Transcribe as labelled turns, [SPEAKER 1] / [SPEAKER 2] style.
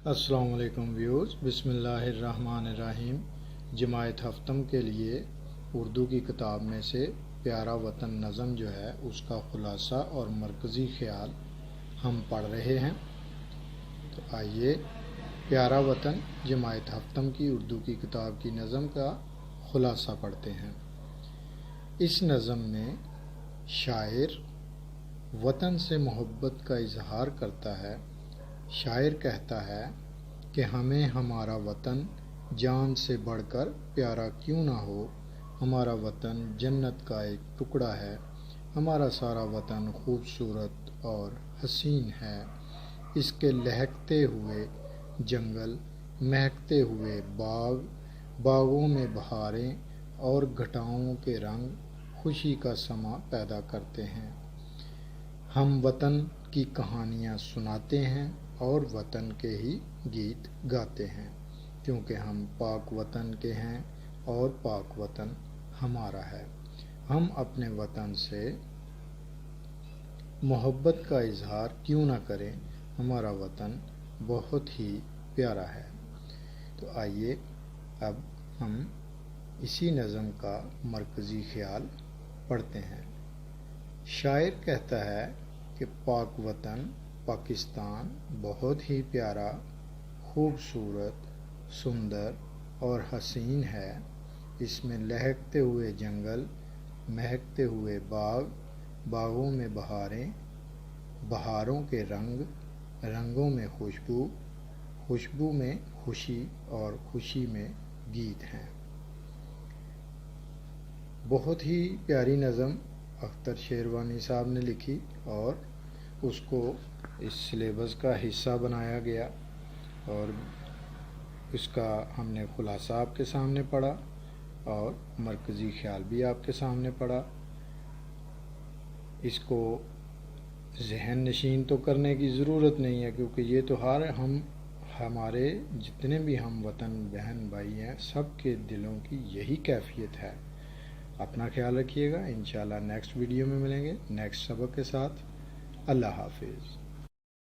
[SPEAKER 1] السلام علیکم ویوز، بسم اللہ الرحمن الرحیم۔ جماعت ہفتم کے لیے اردو کی کتاب میں سے پیارا وطن نظم جو ہے اس کا خلاصہ اور مرکزی خیال ہم پڑھ رہے ہیں۔ تو آئیے پیارا وطن جماعت ہفتم کی اردو کی کتاب کی نظم کا خلاصہ پڑھتے ہیں۔ اس نظم میں شاعر وطن سے محبت کا اظہار کرتا ہے۔ شاعر کہتا ہے کہ ہمیں ہمارا وطن جان سے بڑھ کر پیارا کیوں نہ ہو، ہمارا وطن جنت کا ایک ٹکڑا ہے، ہمارا سارا وطن خوبصورت اور حسین ہے، اس کے لہکتے ہوئے جنگل، مہکتے ہوئے باغ، باغوں میں بہاریں اور گھٹاؤں کے رنگ خوشی کا سما پیدا کرتے ہیں۔ ہم وطن کی کہانیاں سناتے ہیں اور وطن کے ہی گیت گاتے ہیں، کیونکہ ہم پاک وطن کے ہیں اور پاک وطن ہمارا ہے۔ ہم اپنے وطن سے محبت کا اظہار کیوں نہ کریں، ہمارا وطن بہت ہی پیارا ہے۔ تو آئیے اب ہم اسی نظم کا مرکزی خیال پڑھتے ہیں۔ شاعر کہتا ہے کہ پاک وطن پاکستان بہت ہی پیارا، خوبصورت، سندر اور حسین ہے، اس میں لہکتے ہوئے جنگل، مہکتے ہوئے باغ، باغوں میں بہاریں، بہاروں کے رنگ، رنگوں میں خوشبو، خوشبو میں خوشی اور خوشی میں گیت ہیں۔ بہت ہی پیاری نظم اختر شیروانی صاحب نے لکھی اور اس کو اس سلیبس کا حصہ بنایا گیا، اور اس کا ہم نے خلاصہ آپ کے سامنے پڑھا اور مرکزی خیال بھی آپ کے سامنے پڑھا۔ اس کو ذہن نشین تو کرنے کی ضرورت نہیں ہے، کیونکہ یہ تو ہمارے جتنے بھی ہم وطن بہن بھائی ہیں سب کے دلوں کی یہی کیفیت ہے۔ اپنا خیال رکھیے گا، انشاءاللہ نیکسٹ ویڈیو میں ملیں گے نیکسٹ سبق کے ساتھ۔ اللہ حافظ۔